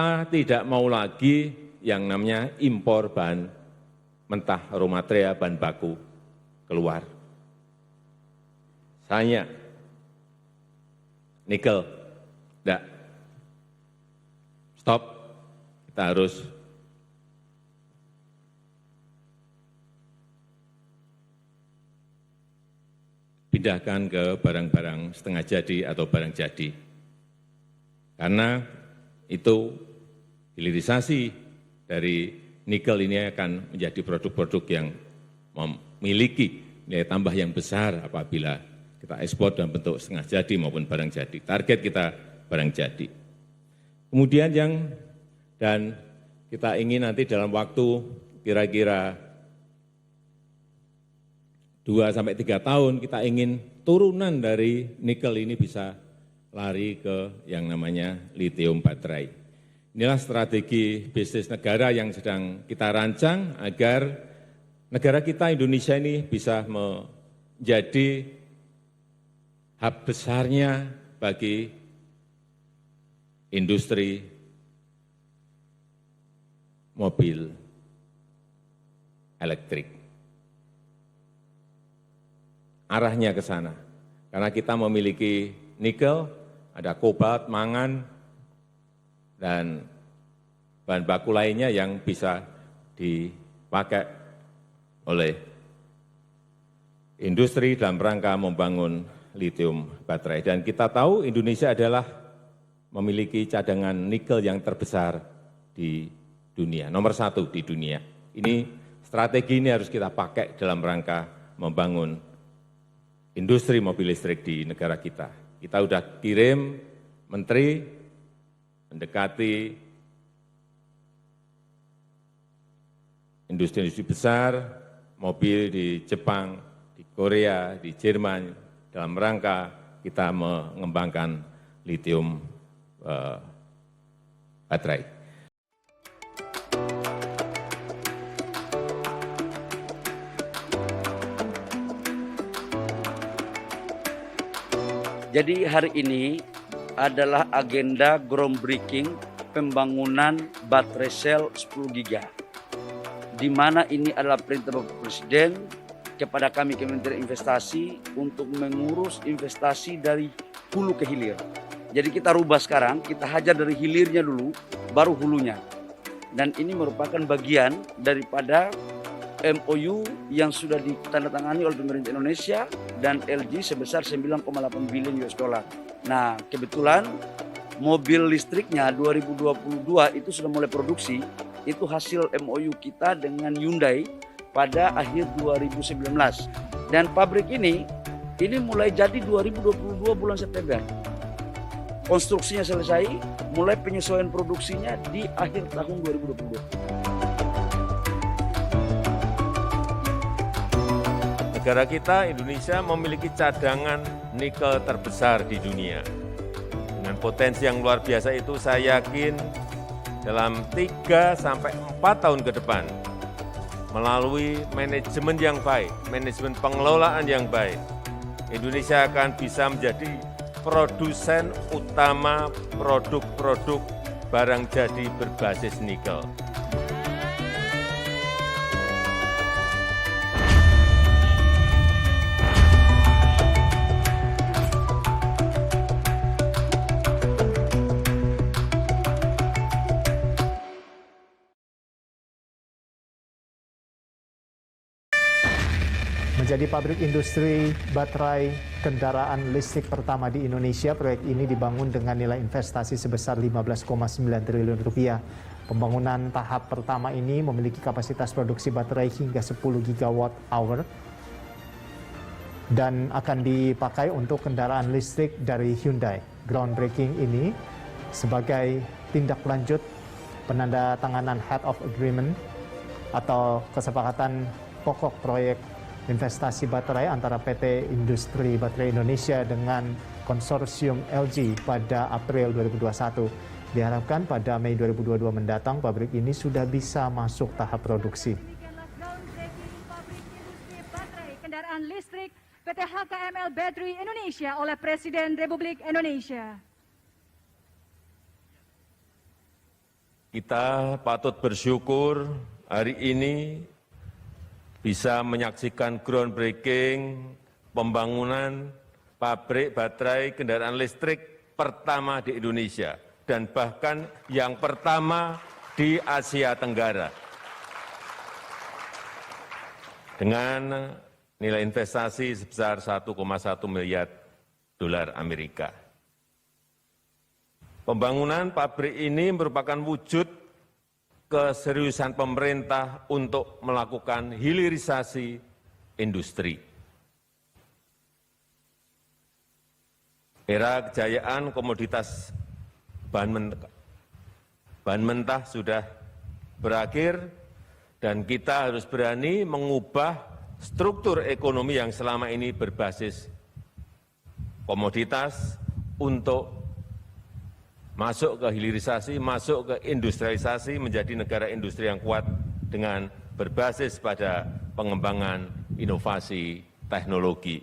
kita tidak mau lagi yang namanya impor bahan mentah, raw material, bahan baku keluar. Misalnya, nikel, enggak. Stop, kita harus pindahkan ke barang-barang setengah jadi atau barang jadi. Karena itu hilirisasi dari nikel ini akan menjadi produk-produk yang memiliki nilai tambah yang besar apabila kita ekspor dalam bentuk setengah jadi maupun barang jadi. Target kita barang jadi. Kemudian dan kita ingin nanti dalam waktu kira-kira 2-3 tahun kita ingin turunan dari nikel ini bisa lari ke yang namanya lithium baterai. Inilah strategi bisnis negara yang sedang kita rancang agar negara kita Indonesia ini bisa menjadi hub besarnya bagi industri mobil elektrik. Arahnya ke sana, karena kita memiliki nikel, ada kobalt, mangan, dan bahan baku lainnya yang bisa dipakai oleh industri dalam rangka membangun lithium baterai. Dan kita tahu Indonesia adalah memiliki cadangan nikel yang terbesar di dunia, nomor 1 di dunia. Ini strategi ini harus kita pakai dalam rangka membangun industri mobil listrik di negara kita. Kita sudah kirim menteri mendekati industri-industri besar, mobil di Jepang, di Korea, di Jerman, dalam rangka kita mengembangkan lithium baterai. Jadi hari ini adalah agenda groundbreaking pembangunan baterai sel 10 giga. Di mana ini adalah perintah Bapak Presiden kepada kami Kementerian Investasi untuk mengurus investasi dari hulu ke hilir. Jadi kita rubah sekarang, kita hajar dari hilirnya dulu, baru hulunya. Dan ini merupakan bagian daripada MOU yang sudah ditandatangani oleh pemerintah Indonesia dan LG sebesar 9,8 billion US dollar. Nah, kebetulan mobil listriknya 2022 itu sudah mulai produksi, itu hasil MOU kita dengan Hyundai pada akhir 2019. Dan pabrik ini mulai jadi 2022 bulan September. Konstruksinya selesai, mulai penyesuaian produksinya di akhir tahun 2022. Negara kita, Indonesia, memiliki cadangan nikel terbesar di dunia. Dengan potensi yang luar biasa itu, saya yakin dalam 3-4 tahun ke depan, melalui manajemen yang baik, manajemen pengelolaan yang baik, Indonesia akan bisa menjadi produsen utama produk-produk barang jadi berbasis nikel. Menjadi pabrik industri baterai kendaraan listrik pertama di Indonesia, proyek ini dibangun dengan nilai investasi sebesar 15,9 triliun rupiah. Pembangunan tahap pertama ini memiliki kapasitas produksi baterai hingga 10 gigawatt hour dan akan dipakai untuk kendaraan listrik dari Hyundai. Groundbreaking ini sebagai tindak lanjut penandatanganan Head of Agreement atau kesepakatan pokok proyek investasi baterai antara PT Industri Baterai Indonesia dengan konsorsium LG pada April 2021. Diharapkan pada Mei 2022 mendatang pabrik ini sudah bisa masuk tahap produksi. Kendaraan listrik PT HKML Battery Indonesia oleh Presiden Republik Indonesia. Kita patut bersyukur hari ini bisa menyaksikan groundbreaking pembangunan pabrik baterai kendaraan listrik pertama di Indonesia dan bahkan yang pertama di Asia Tenggara. Dengan nilai investasi sebesar 1,1 miliar dolar Amerika. Pembangunan pabrik ini merupakan wujud keseriusan pemerintah untuk melakukan hilirisasi industri. Era kejayaan komoditas bahan mentah sudah berakhir dan kita harus berani mengubah struktur ekonomi yang selama ini berbasis komoditas untuk masuk ke hilirisasi, masuk ke industrialisasi, menjadi negara industri yang kuat dengan berbasis pada pengembangan inovasi teknologi.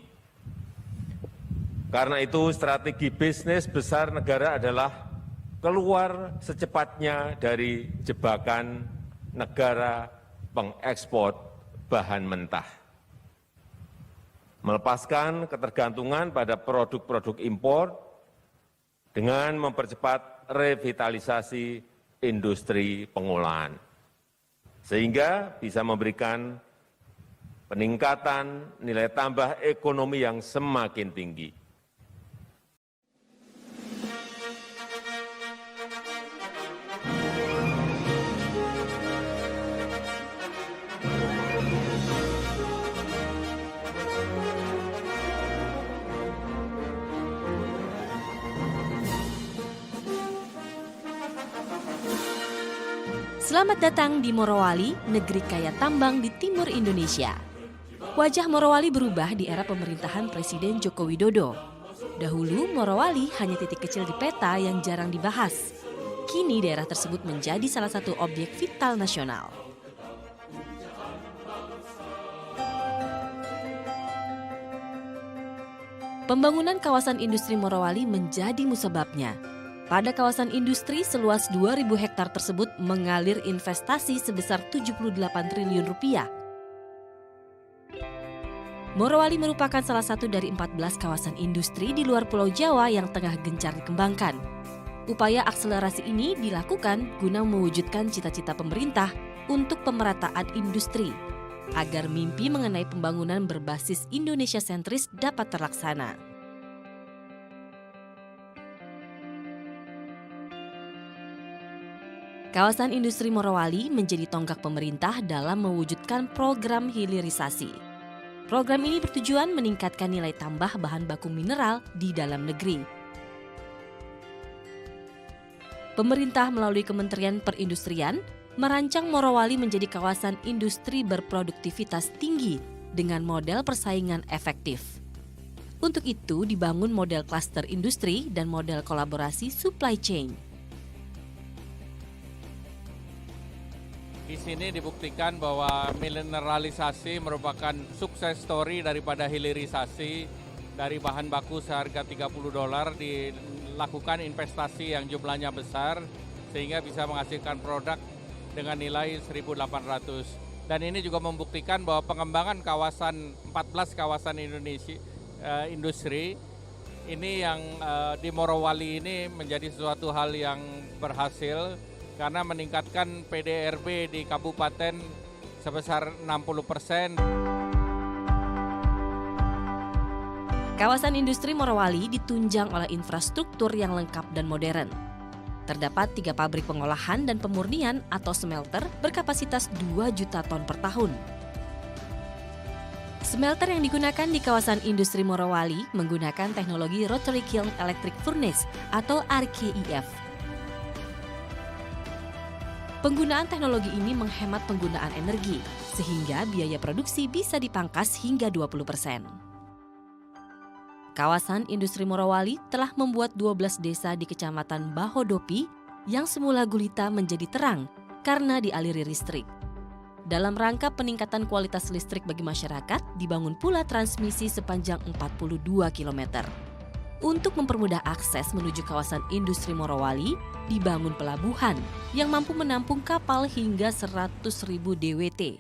Karena itu strategi bisnis besar negara adalah keluar secepatnya dari jebakan negara pengekspor bahan mentah. Melepaskan ketergantungan pada produk-produk impor dengan mempercepat revitalisasi industri pengolahan, sehingga bisa memberikan peningkatan nilai tambah ekonomi yang semakin tinggi. Selamat datang di Morowali, negeri kaya tambang di timur Indonesia. Wajah Morowali berubah di era pemerintahan Presiden Joko Widodo. Dahulu Morowali hanya titik kecil di peta yang jarang dibahas. Kini daerah tersebut menjadi salah satu objek vital nasional. Pembangunan kawasan industri Morowali menjadi musababnya. Pada kawasan industri seluas 2.000 hektar tersebut mengalir investasi sebesar 78 triliun rupiah. Morowali merupakan salah satu dari 14 kawasan industri di luar Pulau Jawa yang tengah gencar dikembangkan. Upaya akselerasi ini dilakukan guna mewujudkan cita-cita pemerintah untuk pemerataan industri, agar mimpi mengenai pembangunan berbasis Indonesia sentris dapat terlaksana. Kawasan industri Morowali menjadi tonggak pemerintah dalam mewujudkan program hilirisasi. Program ini bertujuan meningkatkan nilai tambah bahan baku mineral di dalam negeri. Pemerintah melalui Kementerian Perindustrian merancang Morowali menjadi kawasan industri berproduktivitas tinggi dengan model persaingan efektif. Untuk itu dibangun model klaster industri dan model kolaborasi supply chain. Di sini dibuktikan bahwa mineralisasi merupakan sukses story daripada hilirisasi. Dari bahan baku seharga $30 dilakukan investasi yang jumlahnya besar sehingga bisa menghasilkan produk dengan nilai 1.800. Dan ini juga membuktikan bahwa pengembangan 14 kawasan Indonesia industri ini yang di Morowali ini menjadi sesuatu hal yang berhasil karena meningkatkan PDRB di kabupaten sebesar 60%. Kawasan industri Morowali ditunjang oleh infrastruktur yang lengkap dan modern. Terdapat 3 pabrik pengolahan dan pemurnian atau smelter berkapasitas 2 juta ton per tahun. Smelter yang digunakan di kawasan industri Morowali menggunakan teknologi Rotary Kiln Electric Furnace atau RKEF. Penggunaan teknologi ini menghemat penggunaan energi, sehingga biaya produksi bisa dipangkas hingga 20%. Kawasan industri Morowali telah membuat 12 desa di Kecamatan Bahodopi yang semula gulita menjadi terang karena dialiri listrik. Dalam rangka peningkatan kualitas listrik bagi masyarakat, dibangun pula transmisi sepanjang 42 km. Untuk mempermudah akses menuju kawasan industri Morowali, dibangun pelabuhan yang mampu menampung kapal hingga 100.000 DWT.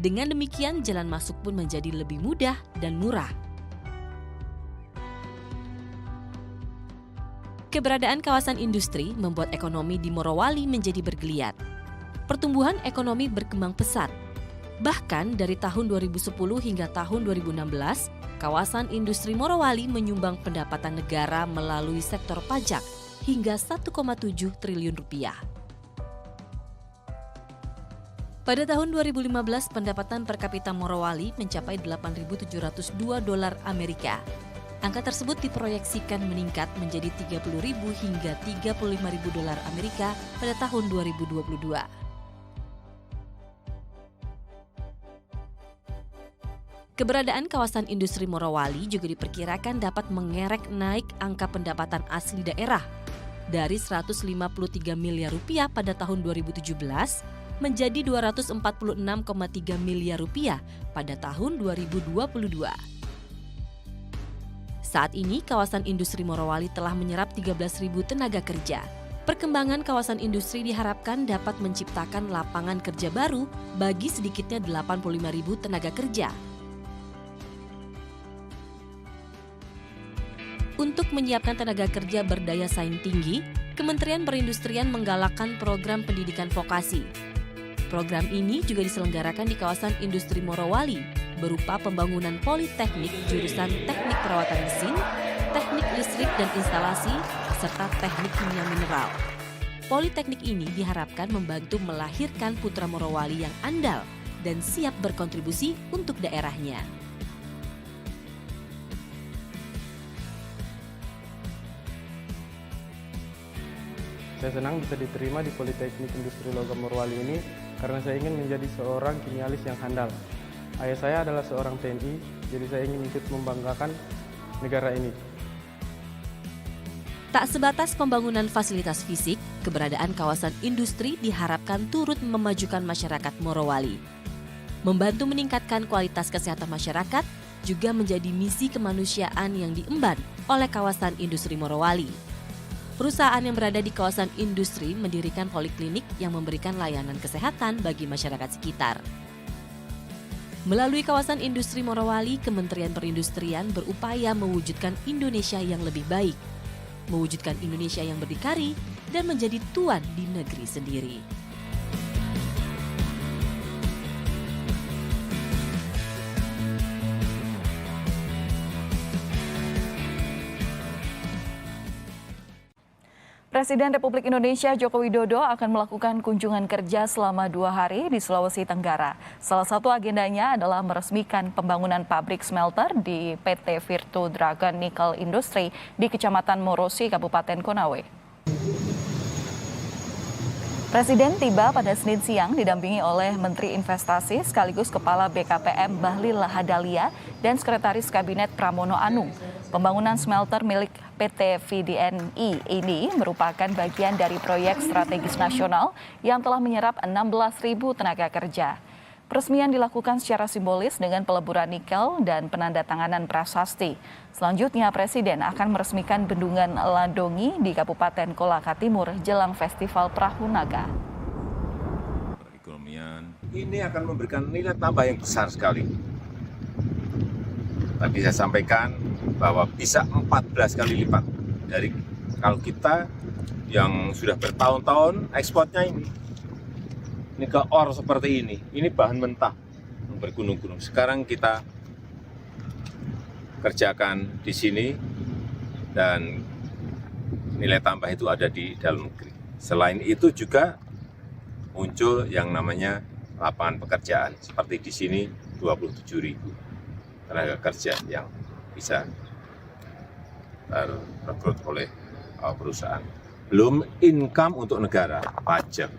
Dengan demikian, jalan masuk pun menjadi lebih mudah dan murah. Keberadaan kawasan industri membuat ekonomi di Morowali menjadi bergeliat. Pertumbuhan ekonomi berkembang pesat. Bahkan dari tahun 2010 hingga tahun 2016, kawasan industri Morowali menyumbang pendapatan negara melalui sektor pajak hingga 1,7 triliun rupiah. Pada tahun 2015, pendapatan per kapita Morowali mencapai $8.702 Amerika. Angka tersebut diproyeksikan meningkat menjadi $30.000 hingga $35.000 Amerika pada tahun 2022. Keberadaan kawasan industri Morowali juga diperkirakan dapat mengerek naik angka pendapatan asli daerah dari 153 miliar rupiah pada tahun 2017 menjadi 246,3 miliar rupiah pada tahun 2022. Saat ini kawasan industri Morowali telah menyerap 13.000 tenaga kerja. Perkembangan kawasan industri diharapkan dapat menciptakan lapangan kerja baru bagi sedikitnya 85.000 tenaga kerja. Untuk menyiapkan tenaga kerja berdaya saing tinggi, Kementerian Perindustrian menggalakkan program pendidikan vokasi. Program ini juga diselenggarakan di kawasan industri Morowali berupa pembangunan politeknik jurusan teknik perawatan mesin, teknik listrik dan instalasi, serta teknik kimia mineral. Politeknik ini diharapkan membantu melahirkan putra Morowali yang andal dan siap berkontribusi untuk daerahnya. Saya senang bisa diterima di Politeknik Industri Logam Morowali ini karena saya ingin menjadi seorang kimialis yang handal. Ayah saya adalah seorang TNI, jadi saya ingin ikut membanggakan negara ini. Tak sebatas pembangunan fasilitas fisik, keberadaan kawasan industri diharapkan turut memajukan masyarakat Morowali. Membantu meningkatkan kualitas kesehatan masyarakat juga menjadi misi kemanusiaan yang diemban oleh kawasan industri Morowali. Perusahaan yang berada di kawasan industri mendirikan poliklinik yang memberikan layanan kesehatan bagi masyarakat sekitar. Melalui kawasan industri Morowali, Kementerian Perindustrian berupaya mewujudkan Indonesia yang lebih baik, mewujudkan Indonesia yang berdikari, dan menjadi tuan di negeri sendiri. Presiden Republik Indonesia Joko Widodo akan melakukan kunjungan kerja selama 2 hari di Sulawesi Tenggara. Salah satu agendanya adalah meresmikan pembangunan pabrik smelter di PT Virtu Dragon Nickel Industry di Kecamatan Morosi, Kabupaten Konawe. Presiden tiba pada Senin siang didampingi oleh Menteri Investasi sekaligus Kepala BKPM Bahlil Lahadalia dan Sekretaris Kabinet Pramono Anung. Pembangunan smelter milik PT VDNI ini merupakan bagian dari proyek strategis nasional yang telah menyerap 16.000 tenaga kerja. Peresmian dilakukan secara simbolis dengan peleburan nikel dan penandatanganan prasasti. Selanjutnya, Presiden akan meresmikan bendungan Landongi di Kabupaten Kolaka Timur jelang Festival Perahu Naga. Perekonomian ini akan memberikan nilai tambah yang besar sekali. Tadi saya sampaikan bahwa bisa 14 kali lipat dari kalau kita yang sudah bertahun-tahun ekspornya ini ke ore seperti ini bahan mentah bergunung-gunung. Sekarang kita kerjakan di sini dan nilai tambah itu ada di dalam negeri. Selain itu juga muncul yang namanya lapangan pekerjaan seperti di sini 27.000 tenaga kerja yang bisa terrekrut oleh perusahaan. Belum income untuk negara, pajak.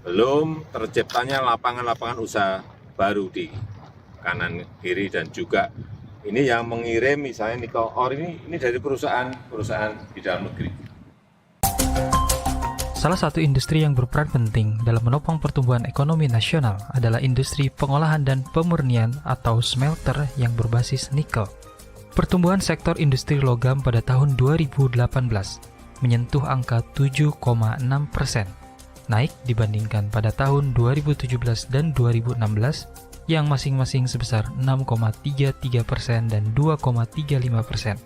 Belum terciptanya lapangan-lapangan usaha baru di kanan kiri dan juga ini yang mengirim misalnya nikel ore ini dari perusahaan di dalam negeri. Salah satu industri yang berperan penting dalam menopang pertumbuhan ekonomi nasional adalah industri pengolahan dan pemurnian atau smelter yang berbasis nikel. Pertumbuhan sektor industri logam pada tahun 2018 menyentuh angka 7,6%, naik dibandingkan pada tahun 2017 dan 2016 yang masing-masing sebesar 6,33% dan 2,35%.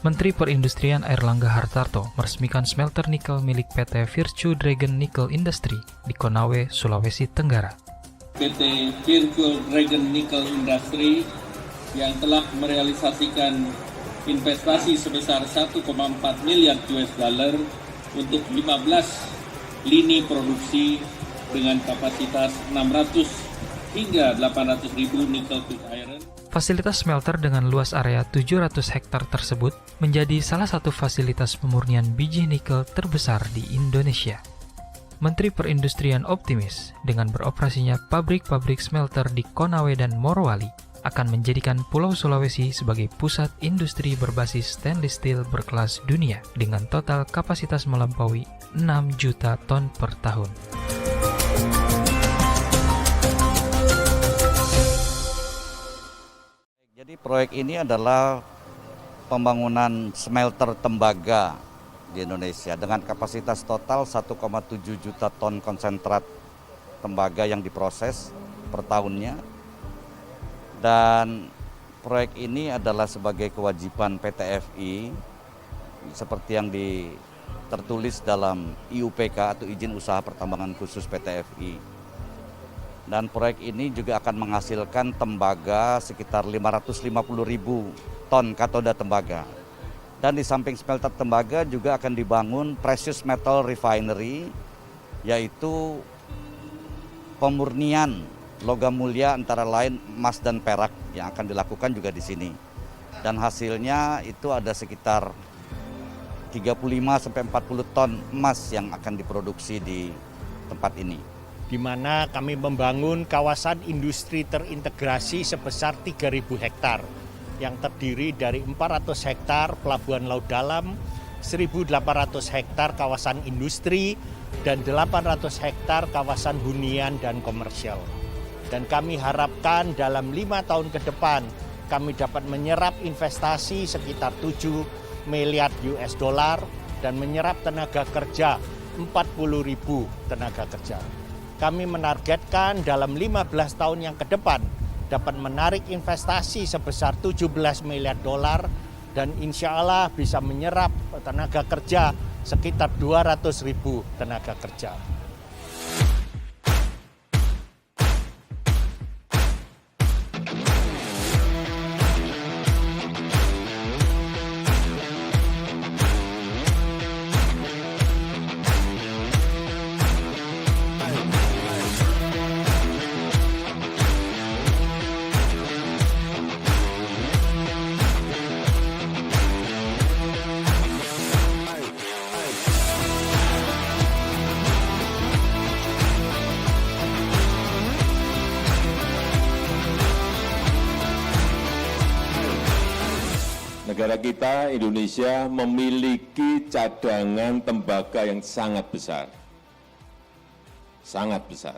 Menteri Perindustrian Airlangga Hartarto meresmikan smelter nikel milik PT Virtue Dragon Nickel Industry di Konawe, Sulawesi Tenggara. PT Virtue Dragon Nickel Industry yang telah merealisasikan investasi sebesar 1,4 miliar US dollar untuk 15 lini produksi dengan kapasitas 600 hingga 800 ribu nikel pig iron. Fasilitas smelter dengan luas area 700 hektar tersebut menjadi salah satu fasilitas pemurnian biji nikel terbesar di Indonesia. Menteri Perindustrian optimis dengan beroperasinya pabrik-pabrik smelter di Konawe dan Morowali akan menjadikan Pulau Sulawesi sebagai pusat industri berbasis stainless steel berkelas dunia dengan total kapasitas melampaui 6 juta ton per tahun. Jadi proyek ini adalah pembangunan smelter tembaga di Indonesia dengan kapasitas total 1,7 juta ton konsentrat tembaga yang diproses per tahunnya. Dan proyek ini adalah sebagai kewajiban PT FI seperti yang tertulis dalam IUPK atau Izin Usaha Pertambangan Khusus PT FI. Dan proyek ini juga akan menghasilkan tembaga sekitar 550.000 ton katoda tembaga. Dan di samping smelter tembaga juga akan dibangun precious metal refinery, yaitu pemurnian logam mulia antara lain emas dan perak yang akan dilakukan juga di sini. Dan hasilnya itu ada sekitar 35-40 ton emas yang akan diproduksi di tempat ini. Di mana kami membangun kawasan industri terintegrasi sebesar 3.000 hektar yang terdiri dari 400 hektar pelabuhan laut dalam, 1.800 hektar kawasan industri, dan 800 hektar kawasan hunian dan komersial. Dan kami harapkan dalam 5 tahun ke depan kami dapat menyerap investasi sekitar 7 miliar US dollar dan menyerap tenaga kerja 40.000 tenaga kerja. Kami menargetkan dalam 15 tahun yang ke depan dapat menarik investasi sebesar 17 miliar dolar dan insya Allah bisa menyerap tenaga kerja sekitar 200.000 tenaga kerja. Negara kita, Indonesia, memiliki cadangan tembaga yang sangat besar. Sangat besar.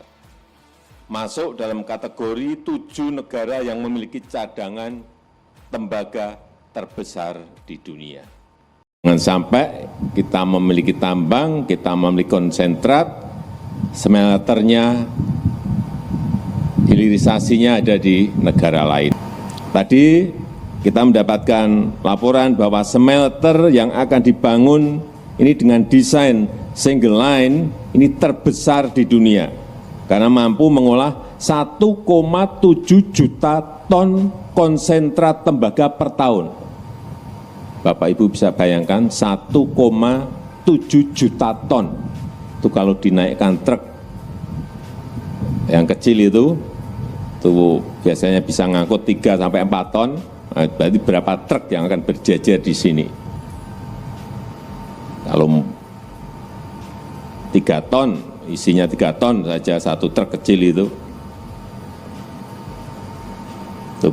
Masuk dalam kategori 7 negara yang memiliki cadangan tembaga terbesar di dunia. Jangan sampai kita memiliki tambang, kita memiliki konsentrat, smelternya, hilirisasinya ada di negara lain. Tadi kita mendapatkan laporan bahwa smelter yang akan dibangun ini dengan desain single line ini terbesar di dunia karena mampu mengolah 1,7 juta ton konsentrat tembaga per tahun. Bapak Ibu bisa bayangkan 1,7 juta ton. Itu kalau dinaikkan truk yang kecil itu biasanya bisa ngangkut 3 sampai 4 ton. Berarti berapa truk yang akan berjajar di sini? Kalau 3 ton, isinya 3 ton saja satu truk kecil itu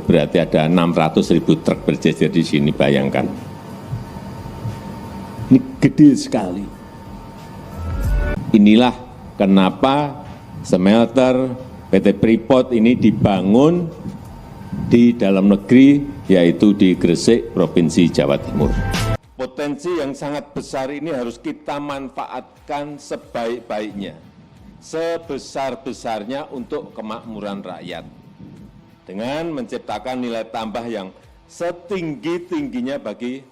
berarti ada 600.000 truk berjajar di sini, bayangkan. Ini gede sekali. Inilah kenapa smelter PT Freeport ini dibangun di dalam negeri, yaitu di Gresik, Provinsi Jawa Timur. Potensi yang sangat besar ini harus kita manfaatkan sebaik-baiknya, sebesar-besarnya untuk kemakmuran rakyat, dengan menciptakan nilai tambah yang setinggi-tingginya bagi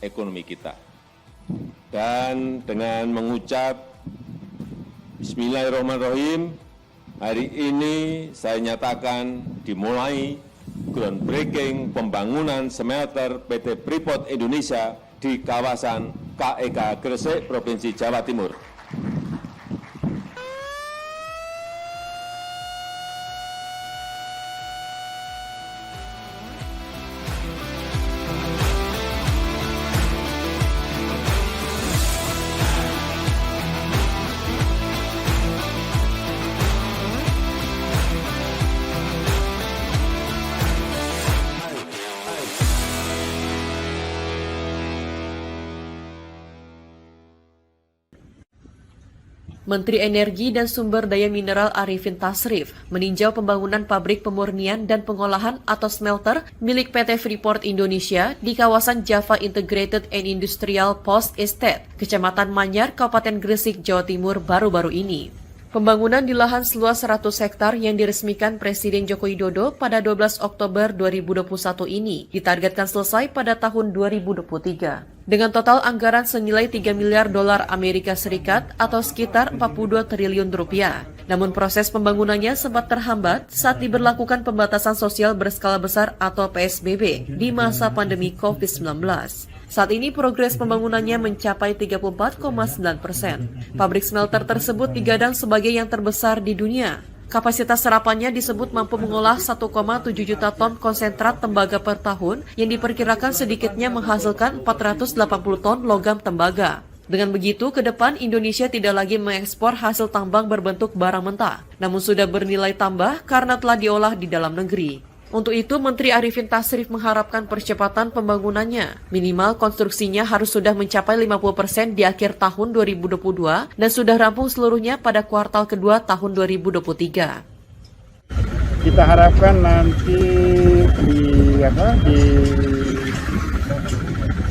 ekonomi kita. Dan dengan mengucap Bismillahirrahmanirrahim, hari ini saya nyatakan dimulai groundbreaking pembangunan smelter PT Freeport Indonesia di kawasan KEK Gresik, Provinsi Jawa Timur. Menteri Energi dan Sumber Daya Mineral Arifin Tasrif meninjau pembangunan pabrik pemurnian dan pengolahan atau smelter milik PT Freeport Indonesia di kawasan Java Integrated and Industrial Post Estate, Kecamatan Manyar, Kabupaten Gresik, Jawa Timur baru-baru ini. Pembangunan di lahan seluas 100 hektar yang diresmikan Presiden Joko Widodo pada 12 Oktober 2021 ini ditargetkan selesai pada tahun 2023. Dengan total anggaran senilai 3 miliar dolar Amerika Serikat atau sekitar 42 triliun rupiah. Namun proses pembangunannya sempat terhambat saat diberlakukan pembatasan sosial berskala besar atau PSBB di masa pandemi COVID-19. Saat ini progres pembangunannya mencapai 34,9%. Pabrik smelter tersebut digadang sebagai yang terbesar di dunia. Kapasitas serapannya disebut mampu mengolah 1,7 juta ton konsentrat tembaga per tahun yang diperkirakan sedikitnya menghasilkan 480 ton logam tembaga. Dengan begitu, ke depan Indonesia tidak lagi mengekspor hasil tambang berbentuk barang mentah, namun sudah bernilai tambah karena telah diolah di dalam negeri. Untuk itu, Menteri Arifin Tasrif mengharapkan percepatan pembangunannya. Minimal konstruksinya harus sudah mencapai 50% di akhir tahun 2022 dan sudah rampung seluruhnya pada kuartal kedua tahun 2023. Kita harapkan nanti di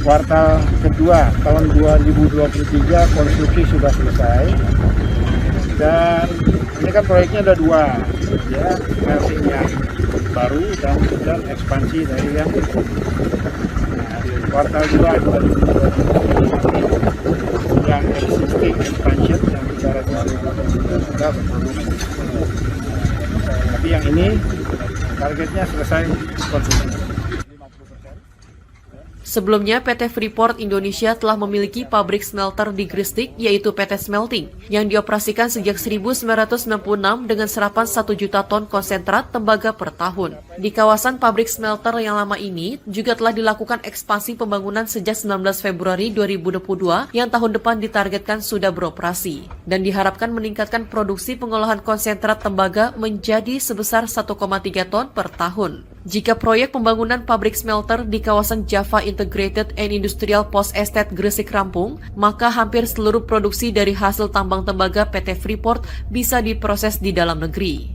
kuartal kedua tahun 2023 konstruksi sudah selesai. Dan ini kan proyeknya ada dua, ya, versinya baru dan ekspansi dari yang kuartal 2 itu yang existing expansion yang 300.000 sudah berfungsi. Tapi yang ini targetnya selesai konstruksi. Sebelumnya, PT Freeport Indonesia telah memiliki pabrik smelter di Gresik, yaitu PT Smelting, yang dioperasikan sejak 1996 dengan serapan 1 juta ton konsentrat tembaga per tahun. Di kawasan pabrik smelter yang lama ini, juga telah dilakukan ekspansi pembangunan sejak 19 Februari 2022 yang tahun depan ditargetkan sudah beroperasi, dan diharapkan meningkatkan produksi pengolahan konsentrat tembaga menjadi sebesar 1,3 ton per tahun. Jika proyek pembangunan pabrik smelter di kawasan Java Integrated and Industrial Post Estate Gresik rampung, maka hampir seluruh produksi dari hasil tambang tembaga PT Freeport bisa diproses di dalam negeri.